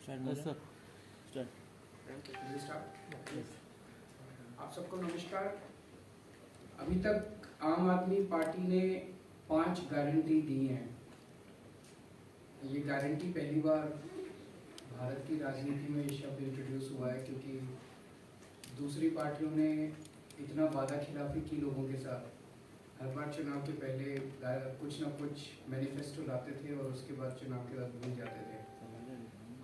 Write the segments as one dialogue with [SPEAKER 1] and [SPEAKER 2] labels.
[SPEAKER 1] आप सबको नमस्कार। अभी तक आम आदमी पार्टी ने 5 गारंटी दी हैं। ये गारंटी पहली बार भारत की राजनीति में ये शब्द इंट्रोड्यूस हुआ है, क्योंकि दूसरी पार्टियों ने इतना वादा खिलाफी की लोगों के साथ। हर बार चुनाव के पहले कुछ ना कुछ मैनिफेस्टो लाते थे और उसके बाद चुनाव के बाद भूल जाते थे।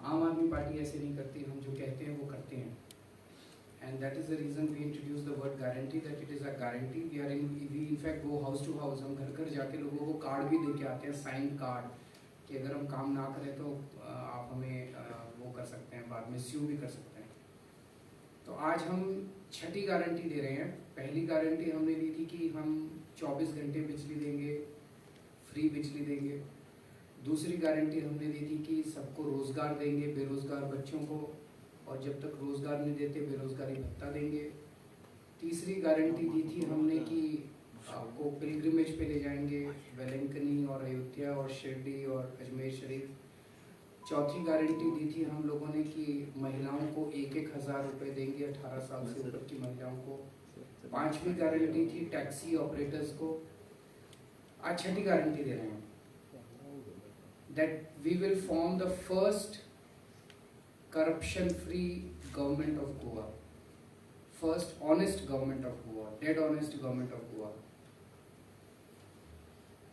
[SPEAKER 1] आम आदमी पार्टी ऐसे नहीं करती, हम जो कहते हैं वो करते हैं। And that is the reason we introduce the word guarantee, that it is a guarantee. We in fact go house to house. हम घर घर जाके लोगों को कार्ड भी दे के आते हैं, साइन कार्ड, कि अगर हम काम ना करें तो आप हमें वो कर सकते हैं, बाद में स्यू भी कर सकते हैं। तो आज हम 6ठी गारंटी दे रहे हैं। पहली गारंटी हमने दी थी कि हम 24 घंटे बिजली देंगे, फ्री बिजली देंगे। दूसरी गारंटी हमने दी थी कि सबको रोजगार देंगे, बेरोजगार बच्चों को, और जब तक रोजगार नहीं देते बेरोजगारी भत्ता देंगे। तीसरी गारंटी दी थी हमने कि आपको पिलग्रिमेज पे ले जाएंगे, वेलंकनी और अयोध्या और शिरडी और अजमेर शरीफ। चौथी गारंटी दी थी हम लोगों ने कि महिलाओं को 1,000 रुपये देंगे 18 साल से ऊपर की महिलाओं को। पांचवी गारंटी थी टैक्सी ऑपरेटर्स को। आज 6ठी गारंटी दे रहे हैं, that we will form the first corruption-free government of Goa, first honest government of Goa, dead honest government of Goa.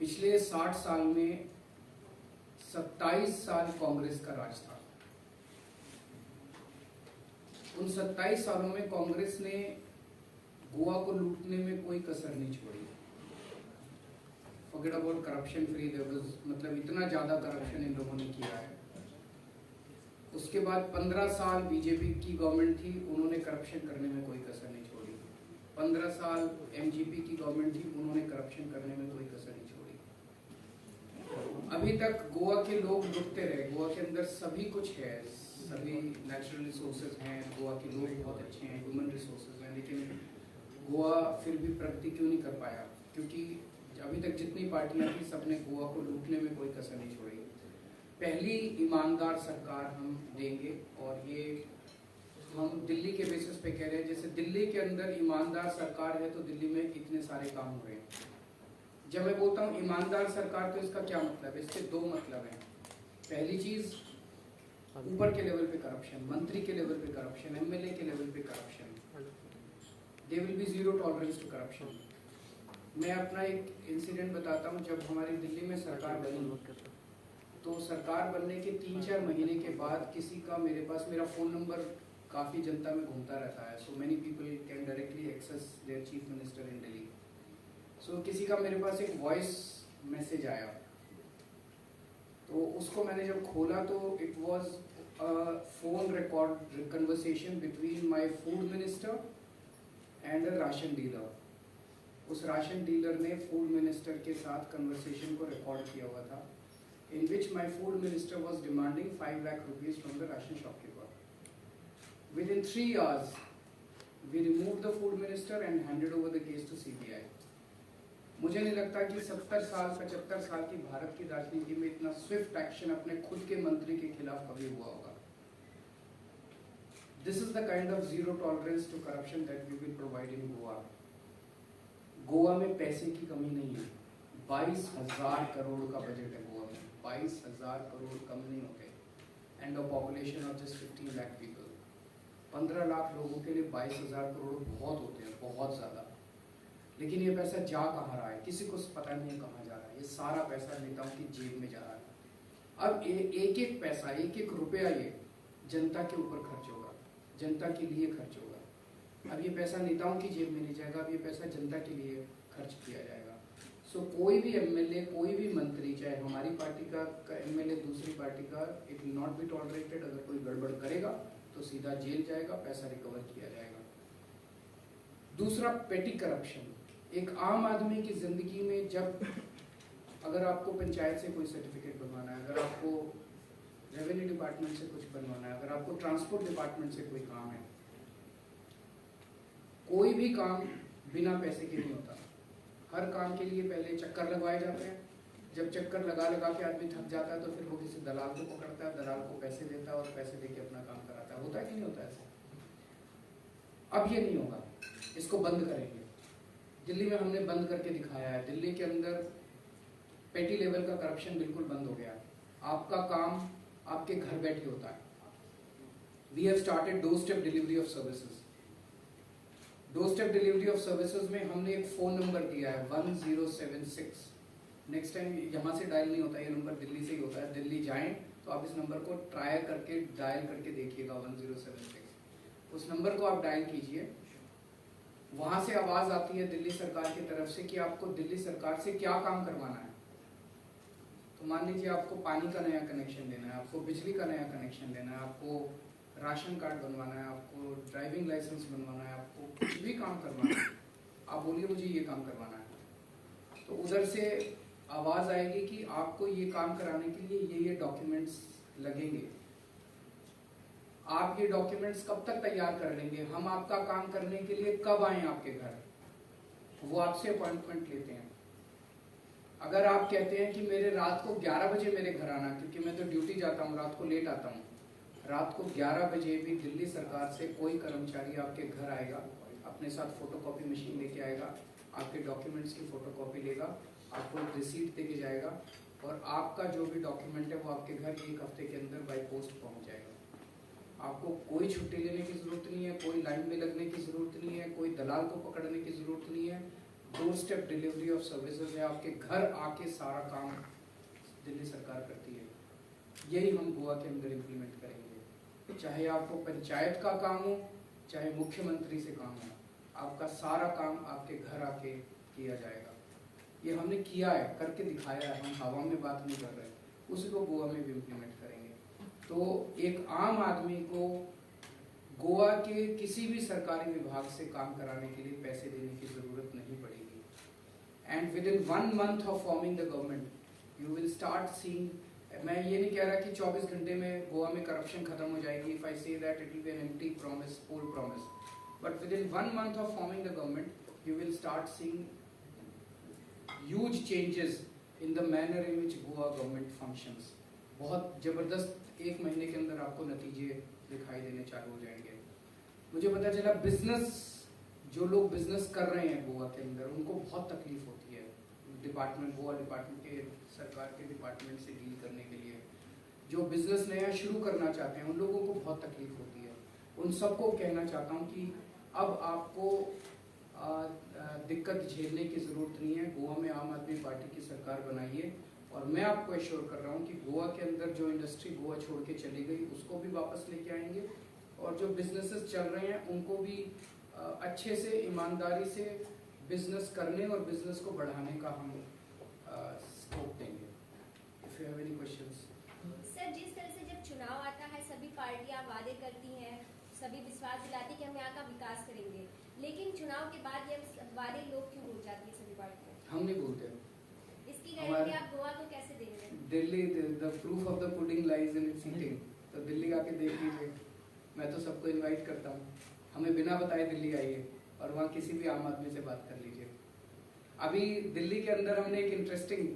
[SPEAKER 1] पिछले 60 साल में 27 साल कांग्रेस का राज था। उन 27 सालों में कांग्रेस ने गोवा को लूटने में कोई कसर नहीं छोड़ी। Forget about corruption free, मतलब इतना ज़्यादा करप्शन इन लोगों ने किया है। उसके बाद 15 साल बीजेपी की गवर्नमेंट थी, उन्होंने करप्शन करने में कोई कसर नहीं छोड़ी। 15 साल एमजीपी की गवर्नमेंट थी, उन्होंने करप्शन करने में कोई कसर नहीं छोड़ी। अभी तक गोवा के लोग लुटते रहे। गोवा के अंदर सभी कुछ है, सभी नेचुरल रिसोर्सेज हैं, गोवा के लोग बहुत अच्छे हैं, ह्यूमन रिसोर्सेज हैं, लेकिन गोवा फिर भी प्रगति क्यों नहीं कर पाया? क्योंकि अभी तक जितनी पार्टियां थी सबने गोवा को लूटने में कोई कसर नहीं छोड़ी। पहली ईमानदार सरकार हम देंगे, और ये हम दिल्ली के बेसिस पे कह रहे हैं। जैसे दिल्ली के अंदर ईमानदार सरकार है तो दिल्ली में इतने सारे काम हो रहे हैं। जब मैं बोलता हूँ ईमानदार सरकार तो इसका क्या मतलब है? इसके 2 मतलब हैं। पहली चीज, ऊपर के लेवल पे करप्शन, मंत्री के लेवल पे करप्शन, एमएलए के लेवल पे corruption, they will be zero tolerance to corruption. मैं अपना एक इंसिडेंट बताता हूँ। जब हमारी दिल्ली में सरकार बनी, तो सरकार बनने के 3-4 महीने के बाद किसी का मेरे पास, मेरा फ़ोन नंबर काफ़ी जनता में घूमता रहता है, so many people can directly access their chief minister in Delhi. So किसी का मेरे पास एक वॉइस मैसेज आया, तो उसको मैंने जब खोला तो it was a phone record conversation between my food minister and a ration dealer. उस राशन डीलर ने फूड मिनिस्टर के साथ कन्वर्सेशन को रिकॉर्ड किया हुआ था, in which my food minister was demanding 5 lakh rupees from the ration shopkeeper. Within 3 hours, we removed the food minister and handed over the case to CBI. मुझे नहीं लगता कि 70 साल 75 साल की भारत की राजनीति में इतना स्विफ्ट एक्शन अपने खुद के मंत्री के खिलाफ कभी हुआ होगा। This is the kind of zero tolerance to corruption that we will provide in Goa. Goa में पैसे की कमी नहीं है। 22,000 करोड़ का बजट है गोवा में। 22,000 करोड़ कम नहीं होते, and a population of just 15 lakh people. 15 lakh लोगों के लिए 22,000 करोड़ बहुत होते हैं, बहुत ज़्यादा। लेकिन ये पैसा जा कहाँ रहा है? किसी को पता नहीं है कहाँ जा रहा है। ये सारा पैसा नेताओं की जेब में जा रहा है। अब एक एक पैसा, एक एक रुपया ये जनता के ऊपर खर्च होगा, जनता के लिए खर्च होगा। अब ये पैसा नेताओं की जेब में नहीं जाएगा, अब ये पैसा जनता के लिए खर्च किया जाएगा। सो कोई भी एमएलए, कोई भी मंत्री, चाहे हमारी पार्टी का एमएलए, दूसरी पार्टी का, it will not be tolerated. अगर कोई गड़बड़ करेगा तो सीधा जेल जाएगा, पैसा रिकवर किया जाएगा। दूसरा, पेटी करप्शन। एक आम आदमी की जिंदगी में जब, अगर आपको पंचायत से कोई सर्टिफिकेट बनवाना है, अगर आपको रेवेन्यू डिपार्टमेंट से कुछ बनवाना है, अगर आपको ट्रांसपोर्ट डिपार्टमेंट से कोई काम है, कोई भी काम बिना पैसे के नहीं होता। हर काम के लिए पहले चक्कर लगवाए जाते हैं, जब चक्कर लगा लगा के आदमी थक जाता है तो फिर वो किसी दलाल को पकड़ता है, दलाल को पैसे देता है और पैसे देके अपना काम कराता है। होता है कि नहीं होता ऐसा? अब ये नहीं होगा, इसको बंद करेंगे। दिल्ली में हमने बंद करके दिखाया है। दिल्ली के अंदर पेटी लेवल का करप्शन बिल्कुल बंद हो गया। आपका काम आपके घर बैठे होता है। We have started doorstep delivery of services. Doorstep delivery of services में हमने एक फ़ोन नंबर दिया है 1076। नेक्स्ट टाइम यहाँ से डायल नहीं होता, ये नंबर दिल्ली से ही होता है। दिल्ली जाएं तो आप इस नंबर को ट्राई करके डायल करके देखिएगा 1076। उस नंबर को आप डायल कीजिए, वहाँ से आवाज़ आती है दिल्ली सरकार की तरफ से कि आपको दिल्ली सरकार से क्या काम करवाना है। तो मान लीजिए आपको पानी का नया कनेक्शन देना है, आपको बिजली का नया कनेक्शन देना है, आपको राशन कार्ड बनवाना है, आपको ड्राइविंग लाइसेंस बनवाना है, आपको कुछ भी काम करवाना है, आप बोलिए मुझे ये काम करवाना है। तो उधर से आवाज़ आएगी कि आपको ये काम कराने के लिए ये डॉक्यूमेंट्स लगेंगे। आप ये डॉक्यूमेंट्स कब तक तैयार कर लेंगे, हम आपका काम करने के लिए कब आएं आपके घर, वो आपसे अपॉइंटमेंट लेते हैं। अगर आप कहते हैं कि मेरे रात को 11 बजे मेरे घर आना, क्योंकि मैं तो ड्यूटी जाता हूँ, रात को लेट आता हूँ, रात को 11 बजे भी दिल्ली सरकार से कोई कर्मचारी आपके घर आएगा, अपने साथ फोटोकॉपी मशीन लेके आएगा, आपके डॉक्यूमेंट्स की फोटोकॉपी लेगा, आपको रिसीट देके जाएगा और आपका जो भी डॉक्यूमेंट है वो आपके घर 1 हफ्ते के अंदर बाई पोस्ट पहुँच जाएगा। आपको कोई छुट्टी लेने की ज़रूरत नहीं है, कोई लाइन में लगने की ज़रूरत नहीं है, कोई दलाल को पकड़ने की ज़रूरत नहीं है। Door step delivery of services है, आपके घर आके सारा काम दिल्ली सरकार करती है। यही हम गोवा के अंदर इम्प्लीमेंट करेंगे। चाहे आपको पंचायत का काम हो, चाहे मुख्यमंत्री से काम हो, आपका सारा काम आपके घर आके किया जाएगा। ये हमने किया है, करके दिखाया है, हम हवा में बात नहीं कर रहे, उसी को गोवा में भी इम्प्लीमेंट करेंगे। तो एक आम आदमी को गोवा के किसी भी सरकारी विभाग से काम कराने के लिए पैसे देने की ज़रूरत नहीं पड़ेगी। And with in 1 month of forming the government you will start seeing, मैं ये नहीं कह रहा कि 24 घंटे में गोवा में करप्शन खत्म हो जाएगी। If I say that it will be an empty promise, poll promise, but within 1 month of forming the government you will start seeing huge changes in the manner in which Goa government functions. बहुत ज़बरदस्त 1 महीने के अंदर आपको नतीजे दिखाई देने चालू हो जाएंगे। मुझे पता चला बिजनेस, जो लोग बिजनेस कर रहे हैं गोवा के अंदर, उनको बहुत तकलीफ होती है डिपार्टमेंट, गोवा डिपार्टमेंट के, सरकार के डिपार्टमेंट से डील करने के लिए। जो बिजनेस नया शुरू करना चाहते हैं उन लोगों को बहुत तकलीफ होती है। उन सबको कहना चाहता हूँ कि अब आपको दिक्कत झेलने की ज़रूरत नहीं है। गोवा में आम आदमी पार्टी की सरकार बनाइए और मैं आपको एश्योर कर रहा हूँ कि गोवा के अंदर जो इंडस्ट्री गोवा छोड़ के चली गई उसको भी वापस लेके आएंगे और जो बिजनेसेस चल रहे हैं उनको भी अच्छे से, ईमानदारी से बिजनेस करने और बिजनेस को बढ़ाने का हम स्कोप देंगे। If you have any questions.
[SPEAKER 2] Sir, जिस तरह से जब चुनाव आता है सभी पार्टियां वादे करती हैं, सभी विश्वास दिलाती कि हम यहाँ का विकास करेंगे, लेकिन चुनाव के बाद ये वादे लोग क्यों भूल जाती है सभी पार्टियां?
[SPEAKER 1] हम नहीं भूलते।
[SPEAKER 2] इसकी गारंटी आप गोवा को कैसे देंगे?
[SPEAKER 1] Delhi, the proof of the pudding lies in its eating. तो दिल्ली आके देख लीजिए, मैं तो सबको इनवाइट करता हूँ, हमें बिना बताए दिल्ली आइए और वहाँ किसी भी आम आदमी से बात कर लीजिए। अभी दिल्ली के अंदर हमने एक इंटरेस्टिंग,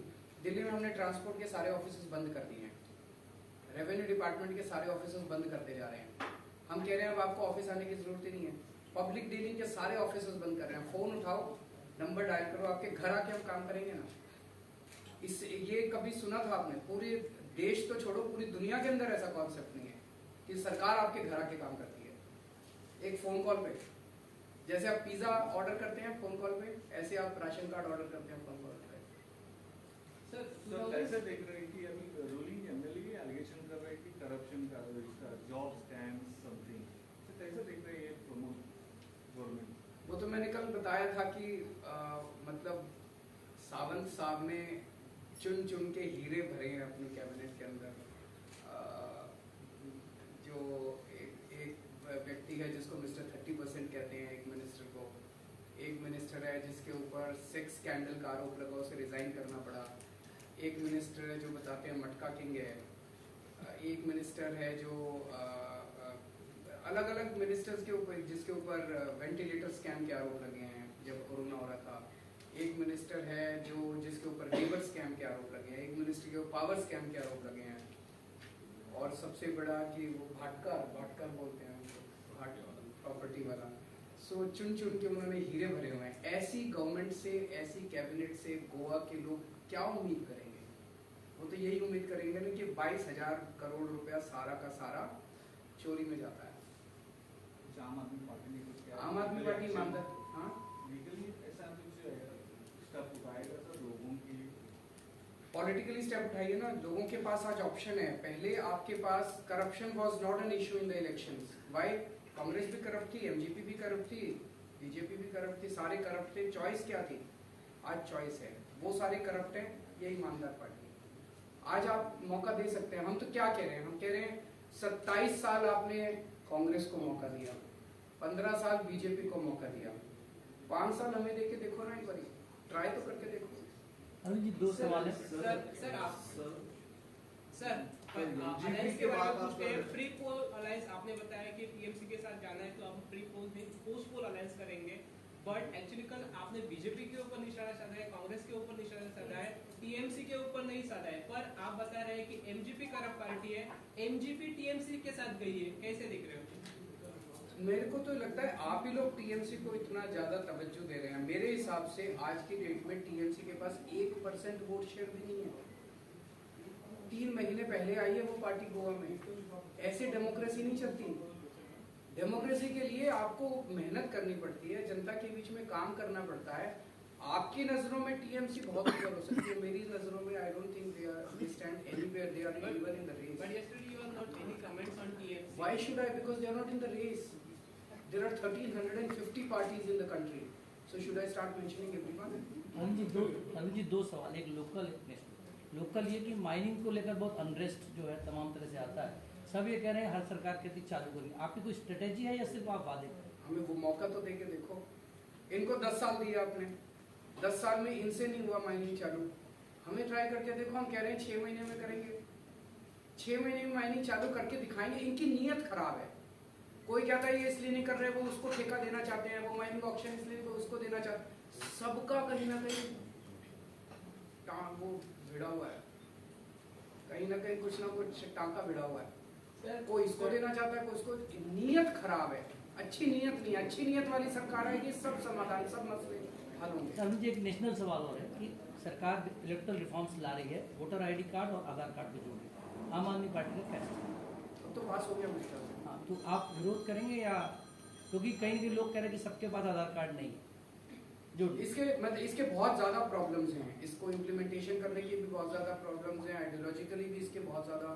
[SPEAKER 1] दिल्ली में हमने ट्रांसपोर्ट के सारे ऑफिस बंद कर दिए हैं, रेवेन्यू डिपार्टमेंट के सारे ऑफिस बंद करते जा रहे हैं। हम कह रहे हैं अब आपको ऑफिस आने की जरूरत ही नहीं है। पब्लिक डीलिंग के सारे ऑफिस बंद कर रहे हैं। फ़ोन उठाओ, नंबर डायल करो, आपके घर आके हम काम करेंगे ना। इस ये कभी सुना था आपने? पूरे देश तो छोड़ो, पूरी दुनिया के अंदर ऐसा कॉन्सेप्ट नहीं है कि सरकार आपके घर आके काम करती है। एक फ़ोन कॉल पे, जैसे आप पिज़्ज़ा ऑर्डर करते हैं फ़ोन कॉल पे, ऐसे आप राशन कार्ड ऑर्डर करते हैं फ़ोन कॉल पे।
[SPEAKER 3] सर कैसे देख रहे हैं कि अभी रूलिंग एमएलए एलिगेशन कर रहे हैं कि करप्शन का जॉब स्कैम समथिंग, तो कैसे देख रहे हैं ये गवर्नमेंट?
[SPEAKER 1] वो तो मैंने कल बताया था कि मतलब सावंत साहब ने चुन चुन के हीरे भरे हैं अपनी कैबिनेट के अंदर। जो एक व्यक्ति है जिसको मिस्टर 30% कहते हैं, एक मिनिस्टर को, एक मिनिस्टर है जिसके ऊपर सेक्स स्कैंडल का आरोप लगा, उसे रिजाइन करना पड़ा। एक मिनिस्टर है जो बताते हैं मटका किंग है। एक मिनिस्टर है जो अलग अलग मिनिस्टर्स के ऊपर, जिसके ऊपर वेंटिलेटर स्कैम के आरोप लगे हैं जब कोरोना हो रहा था। एक मिनिस्टर है जिसके ऊपर लेबर स्कैम के आरोप लगे हैं, एक मिनिस्टर के ऊपर पावर स्कैम के आरोप लगे हैं, और सबसे बड़ा कि वो भाटकर बोलते हैं उनको, भाट प्रॉपर्टी वाला। सो चुन चुन के उन्होंने हीरे भरे हुए हैं। ऐसी गवर्नमेंट से, ऐसी कैबिनेट से गोवा के लोग क्या उम्मीद करेंगे? वो तो यही उम्मीद करेंगे ना कि 22,000 करोड़ रुपया सारा का सारा चोरी में जाता है।
[SPEAKER 3] आम आदमी पार्टी ने कुछ किया?
[SPEAKER 1] आम आदमी पार्टी ईमानदार, हाँ,
[SPEAKER 3] लीगली ऐसा कुछ स्टेप उठाएगा सर लोगों की?
[SPEAKER 1] पॉलिटिकली स्टेप उठाइए ना। लोगों के पास आज ऑप्शन है। पहले आपके पास corruption was not an issue in the elections. Why? Congress भी करप्ट थी, एमजीपी भी करप्ट थी, बीजेपी भी करप्ट थी, सारे करप्ट थे। चॉइस क्या थी? आज चॉइस है। वो सारे करप्ट हैं, ये ईमानदार पार्टी। आज आप मौका दे सकते हैं। हम तो क्या कह रहे हैं? हम कह रहे हैं 27 साल आपने कांग्रेस को मौका दिया, 15 साल बीजेपी को मौका दिया, 5 साल हमें देके देखो ना, एक बार ट्राई तो करके देखो।
[SPEAKER 4] अभी जी 2 सवाल है
[SPEAKER 5] सर अलायंस के बारे में पूछते हैं। प्री पोल अलायंस आपने बताया कि टीएमसी के साथ जाना है तो आप प्री पोल में पोस्ट पोल अलायंस करेंगे, बट एक्चुअली कल आपने बीजेपी के ऊपर निशाना साधा है, कांग्रेस के ऊपर निशाना साधा है, टीएमसी के ऊपर नहीं साधा है, पर आप बता रहे हैं कि एमजीपी करप्ट पार्टी है, एमजीपी टीएमसी के साथ गई है, कैसे दिख रहे हो?
[SPEAKER 1] मेरे को तो लगता है आप ही लोग टीएमसी को इतना ज्यादा तवज्जो दे रहे हैं। मेरे हिसाब से आज की डेट में टीएमसी के पास 1% वोट शेयर भी नहीं है। 3 महीने पहले आई है वो पार्टी गोवा में। ऐसे डेमोक्रेसी नहीं चलती। डेमोक्रेसी के लिए आपको मेहनत करनी पड़ती है, जनता के बीच में काम करना पड़ता है। आपकी नजरों में टीएमसी बहुत ऊपर हो सकती है, मेरी नजरों में I don't think they stand anywhere, they are even in the race.
[SPEAKER 5] But yesterday you are not any comments on TMC.
[SPEAKER 1] Why should I? Because they are not in the race. There are 1,350 parties in the country. So should I start mentioning everyone?
[SPEAKER 4] अभी जी 2 सवाल, एक local एक national. Local ये कि mining को लेकर बहुत unrest जो है तमाम तरह से आता है, सब ये कह रहे हैं हर सरकार कहती चालू करेंगे, आपकी कोई स्ट्रेटेजी है या सिर्फ आप वादे करें?
[SPEAKER 1] हमें वो मौका तो देके देखो। इनको 10 साल दिया आपने, 10 साल में इनसे नहीं हुआ माइनिंग चालू। हमें ट्राई करके देखो। हम कह रहे हैं 6 महीने में करेंगे, 6 महीने में माइनिंग चालू करके दिखाएंगे। इनकी नीयत खराब है। कोई कहता है ये इसलिए नहीं कर रहे, वो उसको ठेका देना चाहते हैं, वो माइनिंग ऑक्शन इसलिए तो उसको देना चाहते हैं। सबका कहीं ना कहीं वो भिड़ा हुआ है, कहीं ना कहीं कुछ ना कुछ टांका भिड़ा हुआ है। कोई इसको देना चाहता है, कोई इसको। नीयत खराब है, अच्छी नीयत नहीं है। अच्छी नीयत वाली सरकार है कि सब समाधान, सब मसले हल होंगे।
[SPEAKER 4] अभी जी एक नेशनल सवाल और है कि सरकार इलेक्ट्रल रिफॉर्म्स ला रही है, वोटर आईडी कार्ड और आधार कार्ड को जोड़ रही है, आम आदमी पार्टी का फैसला
[SPEAKER 1] तो पास हो गया मुश्किल से।
[SPEAKER 4] हाँ, तो आप विरोध करेंगे या? क्योंकि कई लोग कह रहे हैं कि सबके पास आधार कार्ड नहीं है। जो
[SPEAKER 1] इसके बहुत ज्यादा प्रॉब्लम्स हैं। इसको इम्प्लीमेंटेशन करने की भी बहुत ज्यादा प्रॉब्लम्स हैं। आइडियोलॉजिकली भी इसके बहुत ज्यादा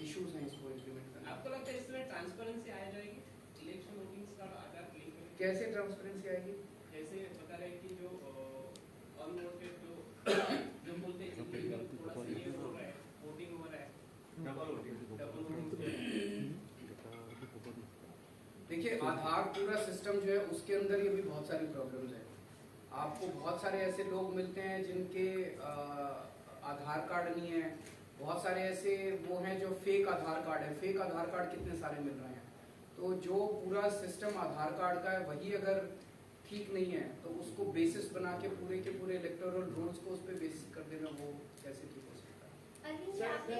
[SPEAKER 1] इश्यूज हैं इसको इम्प्लीमेंट करने।
[SPEAKER 5] आपको लगता है इसमें ट्रांसपेरेंसी आ जाएगी इलेक्शन वोटिंग्स का आधार लिंक में?
[SPEAKER 1] कैसे ट्रांसपेरेंसी आएगी?
[SPEAKER 5] जैसे बता रहे हैं कि जो अनवोटेड जो बोलते हैं कि थोड़ा सा ये हो रहा है, वोटिंग हो रहा है, डबल वोटिंग
[SPEAKER 1] देखिए, आधार पूरा सिस्टम जो है उसके अंदर ये भी बहुत सारी प्रॉब्लम्स है। आपको बहुत सारे ऐसे लोग मिलते हैं जिनके आधार कार्ड नहीं है। बहुत सारे ऐसे वो हैं जो फेक आधार कार्ड है। फेक आधार कार्ड कितने सारे मिल रहे हैं। तो जो पूरा सिस्टम आधार कार्ड का है वही अगर ठीक नहीं है तो उसको बेसिस बना के पूरे इलेक्टोरल रोल्स को उस पर बेसिस कर देना, वो कैसे ठीक हो सकता है?
[SPEAKER 2] अरविंद जी, आपने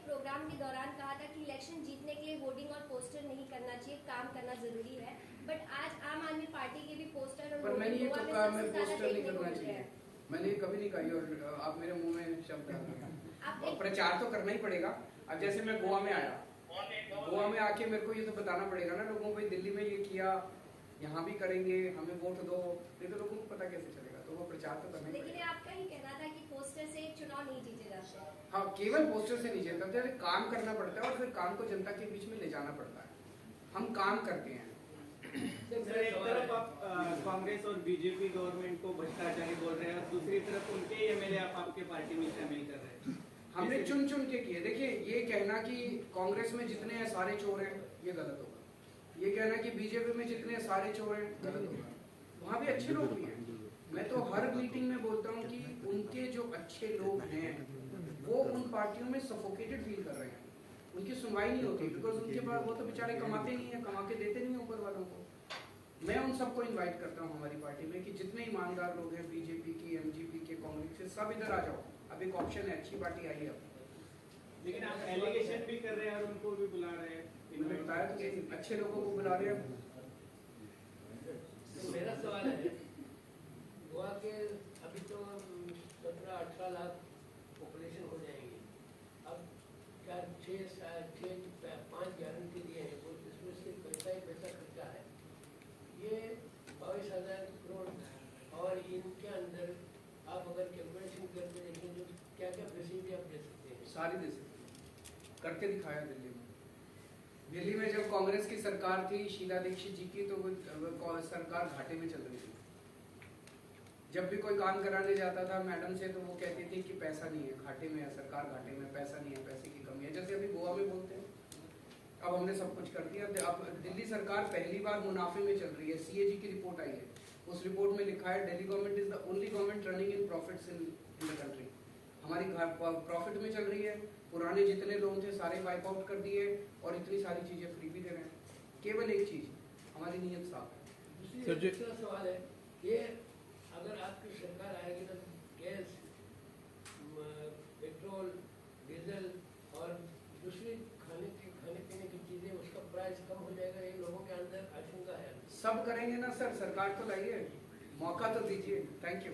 [SPEAKER 2] प्रोग्राम के दौरान कहा था कि इलेक्शन जीतने के लिए होर्डिंग और पोस्टर नहीं करना चाहिए, काम करना जरूरी है, बट आज आम आदमी पार्टी के भी पोस्टर और
[SPEAKER 1] पर मैंने ये तो कहा मैं पोस्टर नहीं करना
[SPEAKER 2] है।
[SPEAKER 1] चाहिए, मैंने ये कभी नहीं कही। और आप मेरे मुंह में शब्द डाल रहे हैं।
[SPEAKER 2] आप
[SPEAKER 1] और प्रचार तो करना ही पड़ेगा। अब जैसे मैं गोवा में आया, गोवा में आके मेरे को ये तो बताना पड़ेगा ना लोगों को, दिल्ली में ये किया, यहाँ भी करेंगे, हमें वोट दो, नहीं तो लोगों को पता कैसे चलेगा? तो वो प्रचार तो करना ही
[SPEAKER 2] लेकिन
[SPEAKER 1] पड़ेगा।
[SPEAKER 2] आपका ही कहना था कि पोस्टर से चुनाव नहीं जीते जाते।
[SPEAKER 1] हाँ, केवल पोस्टर से नहीं जीतते, काम करना पड़ता है और फिर काम को जनता के बीच में ले जाना पड़ता है। हम काम करते हैं।
[SPEAKER 6] सर, एक तरफ आप कांग्रेस और बीजेपी गवर्नमेंट को भ्रष्टाचारी बोल रहे हैं, दूसरी तरफ उनके एमएलए आप आपके पार्टी में शामिल कर रहे हैं।
[SPEAKER 1] हमने चुन चुन के किए। देखिए, ये कहना कि कांग्रेस में जितने हैं सारे चोर हैं, ये गलत होगा। ये कहना कि बीजेपी में जितने सारे चोर हैं, गलत होगा। वहाँ भी अच्छे लोग भी हैं। मैं तो हर मीटिंग में बोलता हूँ कि उनके जो अच्छे लोग हैं वो उन पार्टियों में सफोकेटेड फील कर रहे हैं, उनकी सुनवाई नहीं होती, बिकॉज उनके पास वो तो बेचारे कमाते नहीं है, कमा के देते नहीं ऊपर वालों को। मैं उन सबको इनवाइट करता हूँ हमारी पार्टी में कि जितने ईमानदार लोग हैं, बीजेपी की, एमजीपी के, कांग्रेस के, सब इधर आ जाओ। अब एक ऑप्शन है, अच्छी पार्टी आई है अब।
[SPEAKER 6] लेकिन आप एलिगेशन भी कर रहे हैं और उनको भी बुला रहे हैं।
[SPEAKER 1] मैंने बताया तो कि अच्छे लोगों को बुला रहे हैं।
[SPEAKER 7] मेरा सवाल है, गोवा के अभी तो 17-18 लाख पॉपुलेशन हो जाएगी। अब 5 गारंटी दिए हैं, वो इसमें से पैसा ही पैसा खर्चा है। ये 22,000 करोड़ और इनके अंदर आप अगर कैलकुलेशन करके देखें तो क्या क्या फैसिलिटी आप दे सकते हैं?
[SPEAKER 1] सारी दे सकते, करके दिखाया दिल्ली में। दिल्ली में जब कांग्रेस की सरकार थी शीला दीक्षित जी की, तो वो सरकार घाटे में चल रही थी। जब भी कोई काम कराने जाता था मैडम से, तो वो कहती थी कि पैसा नहीं है, घाटे में है सरकार, घाटे में, पैसा नहीं है, पैसे की कमी है। जैसे अभी गोवा में बोलते हैं, अब हमने सब कुछ कर दिया। अब दिल्ली सरकार पहली बार मुनाफे में चल रही है। सीएजी की रिपोर्ट आई है, उस रिपोर्ट में लिखा है Delhi government is the only government running in profits in the country. हमारी प्रॉफिट में चल रही है, पुराने जितने लोन थे सारे वाइप आउट कर दिए और इतनी सारी चीजें फ्री भी दे रहे हैं। केवल एक चीज, हमारी नीयत साफ है।
[SPEAKER 7] दूसरा सवाल है, ये अगर आपकी सरकार आएगी तो गैस, पेट्रोल, डीजल और दूसरी खाने पीने की चीजें, उसका प्राइस कम हो जाएगा, ये लोगों के अंदर आशंका है।
[SPEAKER 1] सब करेंगे ना सर, सरकार तो लाइए, मौका तो दीजिए। Thank you.